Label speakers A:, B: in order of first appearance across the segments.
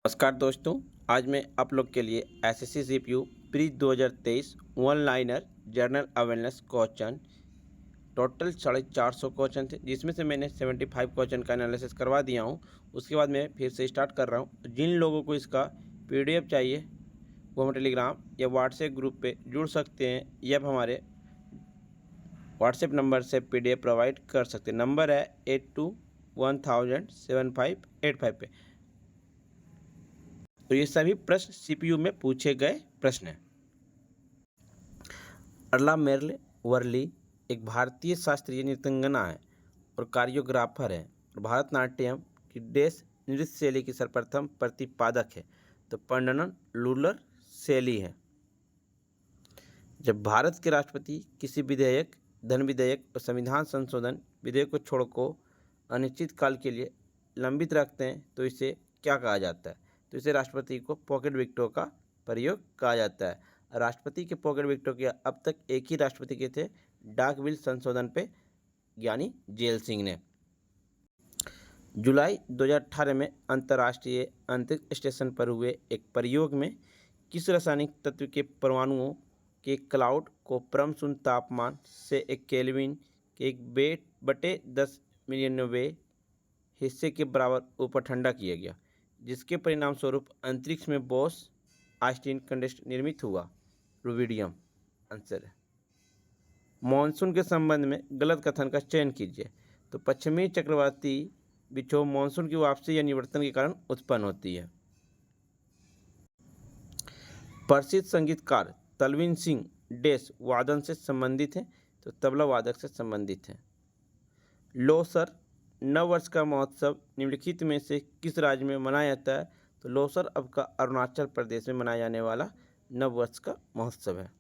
A: नमस्कार दोस्तों। आज मैं आप लोग के लिए SSC CPU pre 2023 one liner general awareness question total 450 question थे, जिसमें से मैंने 75 क्वेश्चन का एनालिसिस करवा दिया हूं। उसके बाद मैं फिर से स्टार्ट कर रहा हूं। जिन लोगों को इसका पीडीएफ चाहिए वो हम टेलीग्राम या व्हाट्सएप ग्रुप पे जुड़ सकते हैं या हमारे व्हाट्सएप नंबर से पीडीएफ प्रोवाइड कर सकते हैं। नंबर है 8210007585 पे। तो ये सभी प्रश्न सीपीयू में पूछे गए प्रश्न हैं। अर्ला मेर्ल वर्ली एक भारतीय शास्त्रीय नृत्यांगना है और कोरियोग्राफर है और भारतनाट्यम की देश नृत्य शैली की सर्वप्रथम प्रतिपादक है। तो पंडनन लूलर शैली है। जब भारत के राष्ट्रपति किसी विधेयक, धन विधेयक और संविधान संशोधन विधेयक को छोड़कर अनिश्चित काल के लिए लंबित रखते हैं तो इसे क्या कहा जाता है? तो इसे राष्ट्रपति को पॉकेट विक्टो का प्रयोग कहा जाता है। राष्ट्रपति के पॉकेट विक्टो के अब तक एक ही राष्ट्रपति के थे, डाक बिल संशोधन पे यानी जेल सिंह ने। जुलाई 2018 में अंतर्राष्ट्रीय अंतरिक्ष स्टेशन पर हुए एक प्रयोग में किस रासायनिक तत्व के परमाणुओं के क्लाउड को परम शून्य तापमान से 1 केल्विन के 1/10 मिलियनवें हिस्से के बराबर ऊपर ठंडा किया गया, जिसके परिणाम स्वरूप अंतरिक्ष में बोस आइंस्टीन कंडेंसर निर्मित हुआ? रुबिडियम आंसर है। मानसून के संबंध में गलत कथन का चयन कीजिए। तो पश्चिमी चक्रवाती विक्षोभ मानसून की वापसी या निवर्तन के कारण उत्पन्न होती है। प्रसिद्ध संगीतकार तलविन सिंह डेस वादन से संबंधित है? तो तबला वादक से संबंधित है। लोसर नव वर्ष का महोत्सव निम्नलिखित में से किस राज्य में मनाया जाता है? तो लोसर अब का अरुणाचल प्रदेश में मनाया जाने वाला नव वर्ष का महोत्सव है।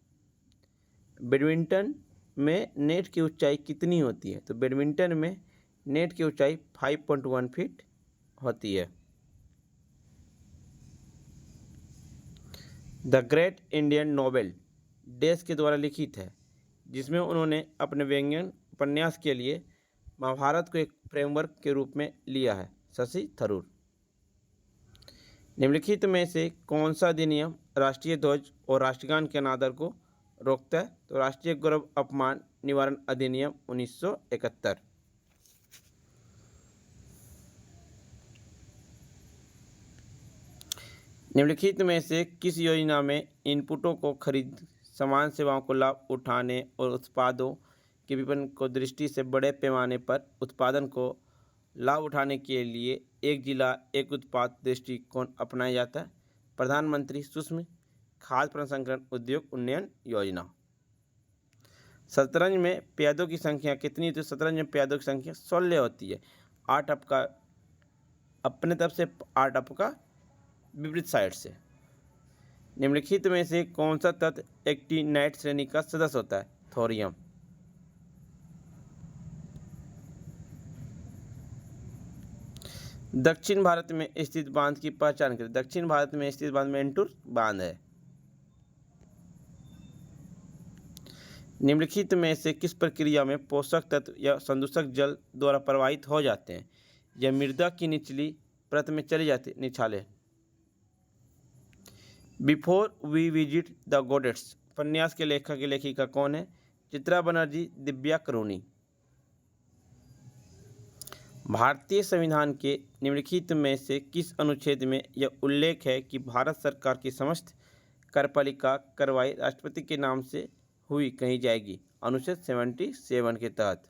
A: बैडमिंटन में नेट की ऊंचाई कितनी होती है? तो बैडमिंटन में नेट की ऊंचाई 5.1 फीट होती है। द ग्रेट इंडियन नोवेल डेस के द्वारा लिखित है, जिसमें उन्होंने अपने व्यंग्य उपन्यास के लिए महाभारत को एक फ्रेमवर्क के रूप में लिया है? शशि थरूर। निम्नलिखित में से कौन सा अधिनियम राष्ट्रीय ध्वज और राष्ट्रगान के अनादर को रोकता है? तो राष्ट्रीय गौरव अपमान निवारण अधिनियम 1971। निम्नलिखित में से किस योजना में इनपुटों को खरीद, समान सेवाओं को लाभ उठाने और उत्पादों के विपणन को दृष्टि से बड़े पैमाने पर उत्पादन को लाभ उठाने के लिए एक जिला एक उत्पाद दृष्टिकोण अपनाया जाता है? प्रधानमंत्री सूक्ष्म खाद्य प्रसंस्करण उद्योग उन्नयन योजना। शतरंज में प्यादों की संख्या कितनी? तो शतरंज में प्यादों की संख्या 16 होती है। 8 आपका अपने तरफ से, 8 आपका विपरीत साइड से। निम्नलिखित में से कौन सा तत्व एक्टिनाइट श्रेणी का सदस्य होता है? थोरियम। दक्षिण भारत में स्थित बांध की पहचान करें। दक्षिण भारत में स्थित बांध मेंटूर बांध है। निम्नलिखित में से किस प्रक्रिया में पोषक तत्व या संदूषक जल द्वारा प्रवाहित हो जाते हैं? यह मृदा की निचली परत में चली जाती निछाले। बिफोर वी विजिट द गॉडेट्स उपन्यास के लेखक की लेखिका कौन है? चित्रा बनर्जी, दिव्या करोनी। भारतीय संविधान के निम्नलिखित में से किस अनुच्छेद में यह उल्लेख है कि भारत सरकार की समस्त कार्यपालिका कार्रवाई राष्ट्रपति के नाम से हुई कही जाएगी? अनुच्छेद 77 के तहत।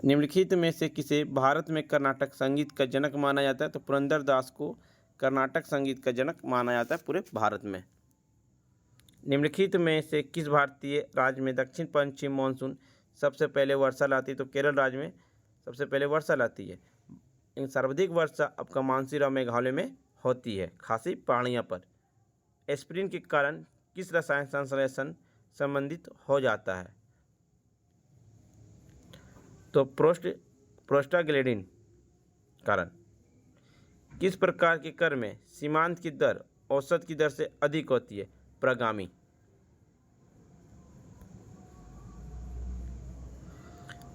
A: निम्नलिखित में से किसे भारत में कर्नाटक संगीत का जनक माना जाता है? तो पुरंदरदास को कर्नाटक संगीत का जनक माना जाता है पूरे भारत में। निम्नलिखित में से किस भारतीय राज्य में दक्षिण पश्चिम मानसून सबसे पहले वर्षा लाती है? तो केरल राज्य में सबसे पहले वर्षा लाती है। इन सर्वाधिक वर्षा आपका मानसून और मेघालय में होती है, खासी पहाड़ियों पर। एस्पिरिन के कारण किस रसायन संश्लेषण संबंधित हो जाता है? तो प्रोस्टाग्लैंडिन कारण। किस प्रकार के कर में सीमांत की दर औसत की दर से अधिक होती है? प्रगामी।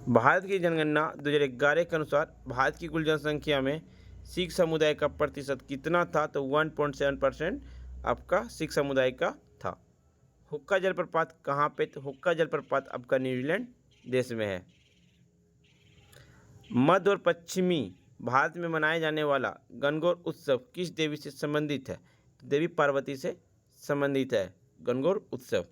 A: भारत की जनगणना 2011 के अनुसार भारत की कुल जनसंख्या में सिख समुदाय का प्रतिशत कितना था? तो 1.7% आपका सिख समुदाय का था। हुक्का जलप्रपात कहाँ पे? तो हुक्का जलप्रपात आपका न्यूजीलैंड देश में है। मध्य और पश्चिमी भारत में मनाए जाने वाला गणगौर उत्सव किस देवी से संबंधित है? तो देवी पार्वती से संबंधित है गणगौर उत्सव।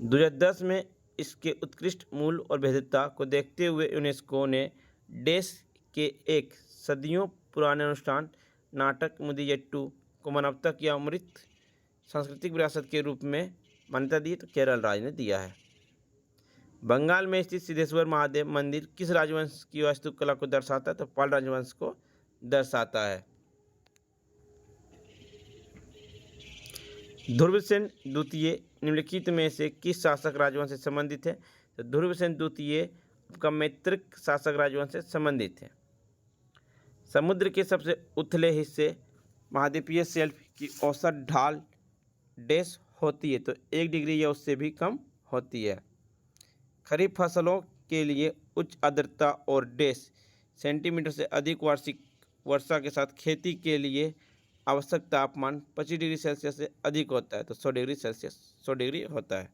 A: 2010 में इसके उत्कृष्ट मूल्य और वैधता को देखते हुए यूनेस्को ने देश के एक सदियों पुराने अनुष्ठान नाटक मुदियट्टू को मानवता की अमृत सांस्कृतिक विरासत के रूप में मान्यता दी। तो केरल राज्य ने दिया है। बंगाल में स्थित सिद्धेश्वर महादेव मंदिर किस राजवंश की वास्तुकला को दर्शाता है? तो पाल राजवंश को दर्शाता है। ध्रुवसेन द्वितीय निम्नलिखित में से किस शासक राजवंश से संबंधित है? तो ध्रुवसेन द्वितीय का मैत्रिक शासक राजवंश से संबंधित है। समुद्र के सबसे उथले हिस्से महाद्वीपीय शेल्फ की औसत ढाल डैश होती है? तो 1 डिग्री या उससे भी कम होती है। खरीफ फसलों के लिए उच्च आर्द्रता और डैश सेंटीमीटर से अधिक वार्षिक वर्षा के साथ खेती के लिए आवश्यक तापमान 25 डिग्री सेल्सियस से अधिक होता है। तो 100 डिग्री सेल्सियस 100 डिग्री होता है।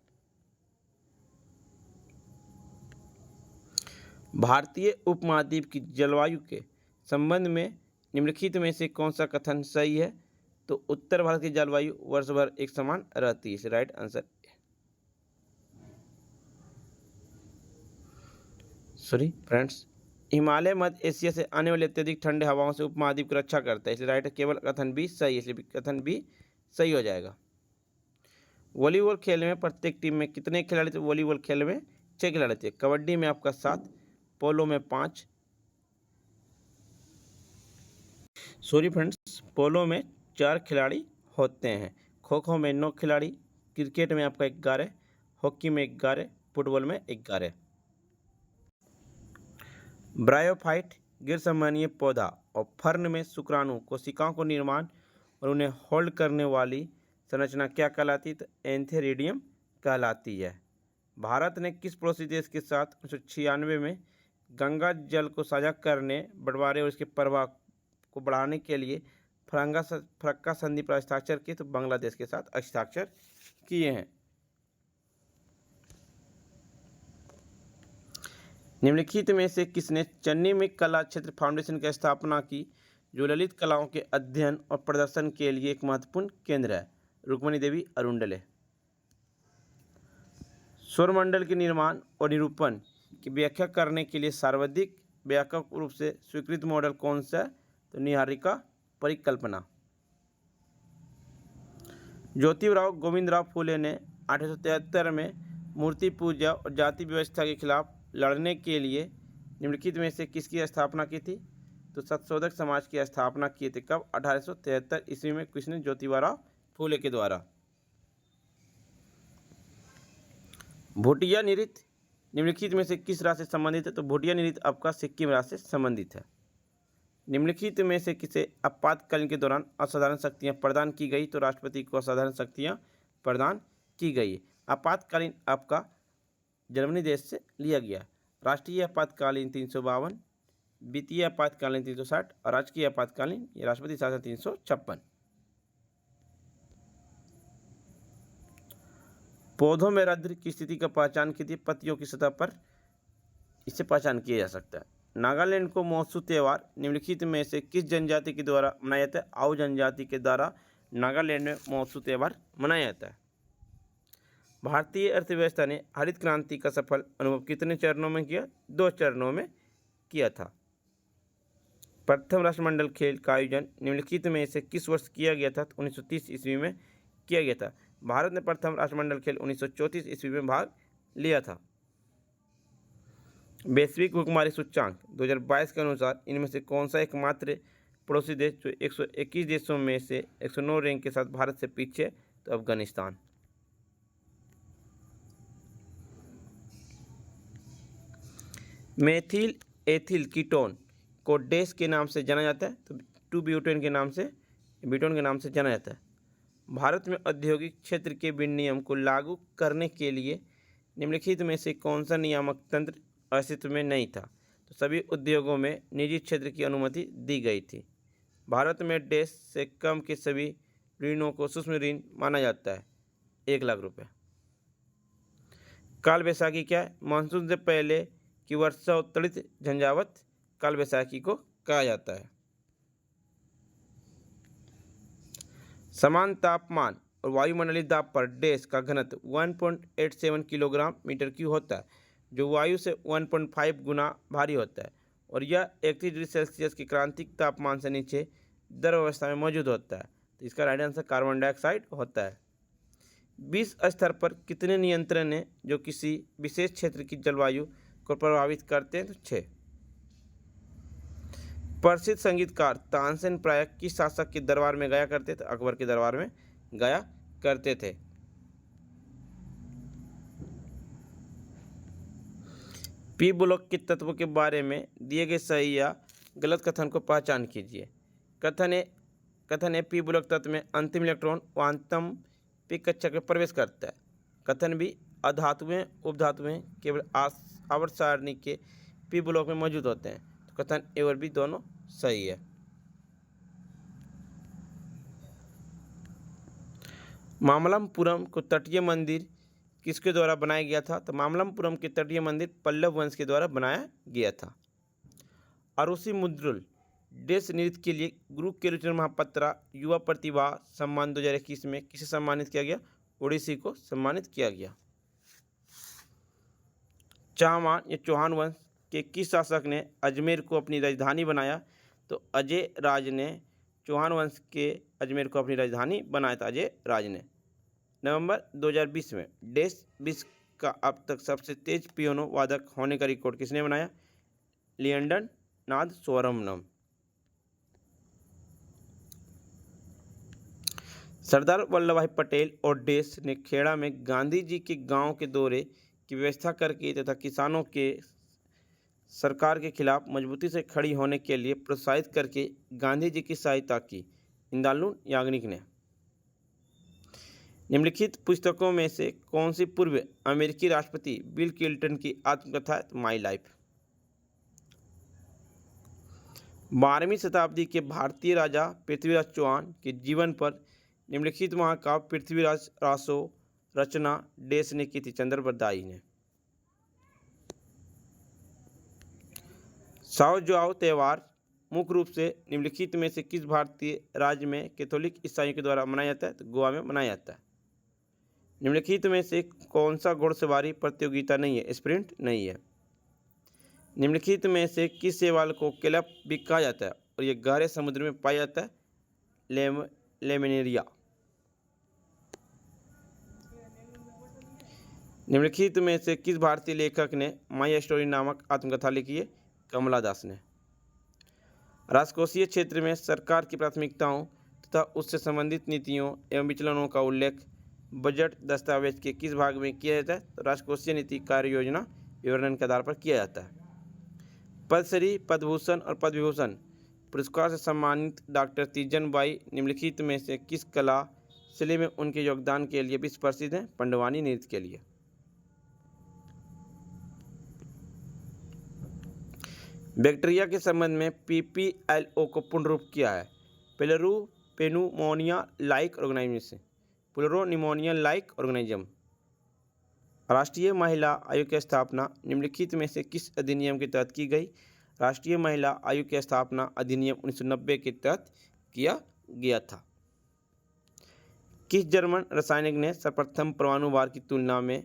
A: भारतीय उपमहाद्वीप की जलवायु के संबंध में निम्नलिखित में से कौन सा कथन सही है? तो उत्तर भारत की जलवायु वर्ष भर एक समान रहती है। राइट आंसर फ्रेंड्स, हिमालय मध्य एशिया से आने वाले अत्यधिक ठंडे हवाओं से उपमहाद्वीप की रक्षा करता है। इसलिए राइट केवल कथन बी सही है। इसलिए कथन बी सही हो जाएगा। वॉलीबॉल खेल में प्रत्येक टीम में कितने खिलाड़ी थे? वॉलीबॉल खेल में 6 खिलाड़ी थे। कबड्डी में आपका 7, पोलो में 5, पोलो में 4 खिलाड़ी होते हैं। खो खो में 9 खिलाड़ी, क्रिकेट में आपका 11, हॉकी में 11, फुटबॉल में 11। ब्रायोफाइट गैर-संवहनीय पौधा और फर्न में शुक्राणु कोशिकाओं को निर्माण और उन्हें होल्ड करने वाली संरचना क्या कहलाती है? तो एंथेरिडियम कहलाती है। भारत ने किस पड़ोसी देश के साथ 1996 में गंगा जल को साझा करने, बंटवारे और इसके प्रवाह को बढ़ाने के लिए फरक्का संधि पर हस्ताक्षर किए? तो बांग्लादेश के साथ हस्ताक्षर किए हैं। निम्नलिखित में से किसने चेन्नई में कला क्षेत्र फाउंडेशन की स्थापना की, जो ललित कलाओं के अध्ययन और प्रदर्शन के लिए एक महत्वपूर्ण केंद्र है? रुक्मणी देवी अरुंडले। सौरमंडल के निर्माण और निरूपण की व्याख्या करने के लिए सर्वाधिक व्यापक रूप से स्वीकृत मॉडल कौन सा है? तो निहारिका परिकल्पना। ज्योतिराव गोविंदराव फूले ने 1873 में मूर्ति पूजा और जाति व्यवस्था के खिलाफ लड़ने के लिए निम्नलिखित में से किसकी स्थापना की थी? तो सत्यशोधक समाज की स्थापना की थी। कब? 1873 ईस्वी में। किसने? ज्योतिराव फूले के द्वारा। भूटिया नृत्य निम्नलिखित में से किस राज्य से संबंधित है? तो भूटिया नृत्य आपका सिक्किम राज्य से संबंधित है। निम्नलिखित में से किसे आपातकालीन के दौरान असाधारण शक्तियां प्रदान की गई? तो राष्ट्रपति को असाधारण शक्तियां प्रदान की गई। आपातकालीन आपका जर्मनी देश से लिया गया। राष्ट्रीय आपातकालीन 352, वित्तीय आपातकालीन 360 और राजकीय आपातकालीन ये राष्ट्रपति शासन 356। पौधों में रंध्र की स्थिति का पहचान की थी? पत्तियों की सतह पर इससे पहचान किया जा सकता है। नागालैंड को मौसू त्यौहार निम्नलिखित में से किस जनजाति के द्वारा मनाया जाता है? आओ जनजाति के द्वारा नागालैंड में मौसू त्यौहार मनाया जाता है। भारतीय अर्थव्यवस्था ने हरित क्रांति का सफल अनुभव कितने चरणों में किया? 2 चरणों में किया था। प्रथम राष्ट्रमंडल खेल का आयोजन निम्नलिखित में से किस वर्ष किया गया था? 1930 ईस्वी में किया गया था। भारत ने प्रथम राष्ट्रमंडल खेल 1934 ईस्वी में भाग लिया था। वैश्विक भुखमरी सूचकांक 2022 के अनुसार इनमें से कौन सा एकमात्र पड़ोसी देश जो 121 देशों में से 109 रैंक के साथ भारत से पीछे? तो अफगानिस्तान। मेथिल एथिल कीटोन को डैश के नाम से जाना जाता है? तो 2 ब्यूटेन के नाम से, ब्यूटेन के नाम से जाना जाता है। भारत में औद्योगिक क्षेत्र के विनियम को लागू करने के लिए निम्नलिखित में से कौन सा नियामक तंत्र अस्तित्व में नहीं था? तो सभी उद्योगों में निजी क्षेत्र की अनुमति दी गई थी। भारत में देश से कम के सभी ऋणों को सूक्ष्म ऋण माना जाता है, 1 लाख रुपए। काल बैसाखी क्या है? मानसून से पहले की वर्षा उत्तरित झंझावत काल बैसाखी को कहा जाता है। समान तापमान और वायुमंडलीय दाब पर देश का घनत्व 1.87 किलोग्राम मीटर क्यूब होता है, जो वायु से 1.5 गुना भारी होता है, और यह 31 डिग्री सेल्सियस के क्रांतिक तापमान से नीचे द्रव अवस्था में मौजूद होता है। तो इसका राइट आंसर कार्बन डाइऑक्साइड होता है। विश्व स्तर पर कितने नियंत्रण हैं जो किसी विशेष क्षेत्र की जलवायु को प्रभावित करते हैं? तो 6। प्रसिद्ध संगीतकार तानसेन प्रायः किस शासक के दरबार में गाया करते थे? अकबर के दरबार में गाया करते थे। पी ब्लॉक के तत्वों के बारे में दिए गए सही या गलत कथन को पहचान कीजिए। कथन है पी ब्लॉक तत्व में अंतिम इलेक्ट्रॉन क्वांटम पी कक्षा में प्रवेश करता है। कथन भी अधातुएं उपधातुएं केवल आवर्त सारणी के पी ब्लॉक में मौजूद होते हैं। तो कथन ए और बी दोनों सही है। मामल्लपुरम को तटीय मंदिर किसके द्वारा बनाया गया था? तो मामल्लपुरम के तटीय मंदिर पल्लव वंश के द्वारा बनाया गया था। अरुषि मुद्रुल देश नृत्य के लिए गुरु केलुचरण महापात्रा युवा प्रतिभा सम्मान 2021 में किसे सम्मानित किया गया? ओडिसी को सम्मानित किया गया। चाहमान या चौहान वंश के किस शासक ने अजमेर को अपनी राजधानी बनाया? तो अजय राज ने चौहान वंश के अजमेर को अपनी राजधानी बनाया था। अजय राज ने। नवंबर 2020 में देश विश्व का अब तक सबसे तेज पियानो वादक होने का रिकॉर्ड किसने बनाया? लियंडन नाद स्वरमनम। सरदार वल्लभ भाई पटेल और देश ने खेड़ा में गांधी जी के गांव के दौरे की व्यवस्था करके तथा किसानों के सरकार के खिलाफ मजबूती से खड़ी होने के लिए प्रोत्साहित करके गांधी जी की सहायता की। इंदालू याग्निक ने। निम्नलिखित पुस्तकों में से कौन सी पूर्व अमेरिकी राष्ट्रपति बिल क्लिंटन की आत्मकथा है? My life. 12वीं शताब्दी के भारतीय राजा पृथ्वीराज चौहान के जीवन पर निम्नलिखित महाकाव्य पृथ्वीराज रासो रचना देश ने की थी? चंद्रबरदाई ने। साओ जुआओ त्यौहार मुख्य रूप से निम्नलिखित में से किस भारतीय राज्य में कैथोलिक ईसाइयों के द्वारा मनाया जाता है? तो गोवा में मनाया जाता है। निम्नलिखित में से कौन सा घुड़सवारी प्रतियोगिता नहीं है? स्प्रिंट नहीं है। निम्नलिखित में से किस शैवाल को केलप भी कहा जाता है और यह गहरे समुद्र में पाया जाता है? लेमिनेरिया। निम्नलिखित में से किस भारतीय लेखक ने माई स्टोरी नामक आत्मकथा लिखी है? कमला दास ने। राजकोषीय क्षेत्र में सरकार की प्राथमिकताओं तथा उससे संबंधित नीतियों एवं विचलनों का उल्लेख बजट दस्तावेज के किस भाग में किया जाता है? तो राजकोषीय नीति कार्य योजना विवरण के आधार पर किया जाता है। पद्मश्री, पद्मभूषण और पद्मविभूषण पुरस्कार से सम्मानित डॉक्टर तीजन बाई निम्नलिखित में से किस कला शैली में उनके योगदान के लिए विश्व प्रसिद्ध हैं? पंडवानी नृत्य के लिए। बैक्टीरिया के संबंध में PPLO को पूर्ण रूप क्या है? Pleuropneumonia like organism. Pleuropneumonia like organism. राष्ट्रीय महिला आयोग की स्थापना निम्नलिखित में से किस अधिनियम के तहत की गई? राष्ट्रीय महिला आयोग की स्थापना अधिनियम 1990 के तहत किया गया था। किस जर्मन रासायनिक ने सर्वप्रथम परमाणु भार की तुलना में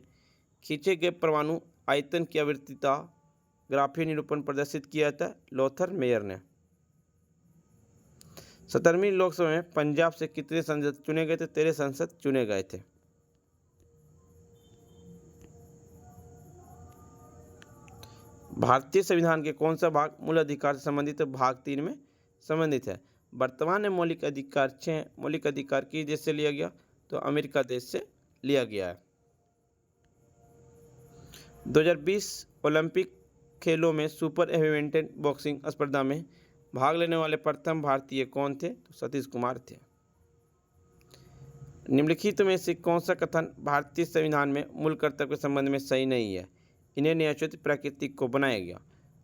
A: खींचे गए परमाणु आयतन की आवृत्तिता ग्राफीय निरूपण प्रदर्शित किया था? लोथर मेयर ने। 17वीं लोकसभा में पंजाब से कितने सांसद चुने गए थे? 13 सांसद चुने गए थे। भारतीय संविधान के कौन सा भाग मूल अधिकार से संबंधित है? भाग 3 में संबंधित है। वर्तमान में मौलिक अधिकार 6 मौलिक अधिकार किस देश से लिया गया? तो अमेरिका देश से लिया गया है। 2020 ओलंपिक खेलों में सुपर हेवीवेट बॉक्सिंग स्पर्धा में भाग लेने वाले प्रथम भारतीय कौन थे? तो सतीश कुमार थे। निम्नलिखित में से कौन सा कथन भारतीय संविधान में मूल कर्तव्य के संबंध में सही नहीं है? इन्हें न्यायोचित प्रकृति को बनाया गया।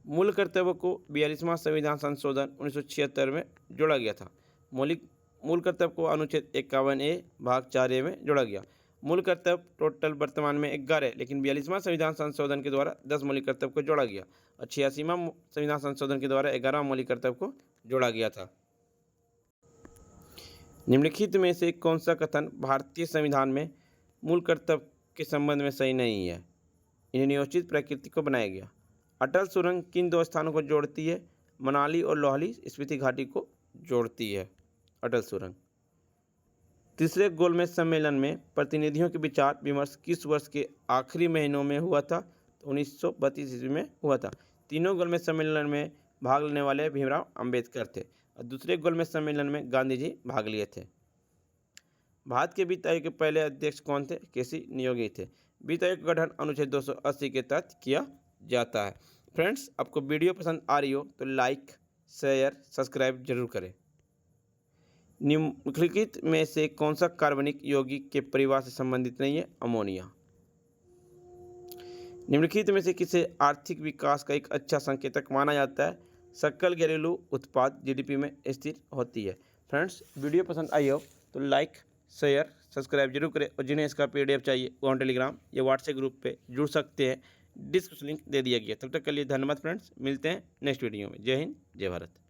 A: मूल कर्तव्य को 42वां संविधान संशोधन 1976 में जोड़ा गया था। मूल कर्तव्य को अनुच्छेद 51A भाग 4A में जोड़ा गया। मूल कर्तव्य टोटल वर्तमान में 11 है, लेकिन 42वां संविधान संशोधन के द्वारा 10 मौलिक कर्तव्य को जोड़ा गया और 86वां संविधान संशोधन के द्वारा 11वां मौलिक कर्तव्य को जोड़ा गया था। निम्नलिखित में से कौन सा कथन भारतीय संविधान में मूल कर्तव्य के संबंध में सही नहीं है? इन्हें न्यायोचित प्रकृति को बनाया गया। अटल सुरंग किन दो स्थानों को जोड़ती है? मनाली और लाहौली स्पीति घाटी को जोड़ती है अटल सुरंग। तीसरे गोलमेज सम्मेलन में प्रतिनिधियों के विचार विमर्श किस वर्ष के आखिरी महीनों में हुआ था? तो 1932 ईस्वी में हुआ था। तीनों गोलमेज सम्मेलन में भाग लेने वाले भीमराव अंबेडकर थे और दूसरे गोलमेज सम्मेलन में गांधी जी भाग लिए थे। भारत के वित्त आयोग के पहले अध्यक्ष कौन थे? केसी नियोगी थे। वित्त आयोग का गठन अनुच्छेद 280 के तहत किया जाता है। फ्रेंड्स, आपको वीडियो पसंद आ रही हो तो लाइक, शेयर, सब्सक्राइब जरूर करें। निम्नलिखित में से कौन सा कार्बनिक यौगिक के परिवार से संबंधित नहीं है? अमोनिया। निम्नलिखित में से किसे आर्थिक विकास का एक अच्छा संकेतक माना जाता है? सकल घरेलू उत्पाद जीडीपी में स्थिर होती है। फ्रेंड्स, वीडियो पसंद आई हो तो लाइक, शेयर, सब्सक्राइब जरूर करें और जिन्हें इसका PDF चाहिए वो टेलीग्राम या व्हाट्सएप ग्रुप पे जुड़ सकते हैं। डिस्क्रिप्शन लिंक दे दिया गया। तब तक के लिए धन्यवाद फ्रेंड्स, मिलते हैं नेक्स्ट वीडियो में। जय हिंद, जय भारत।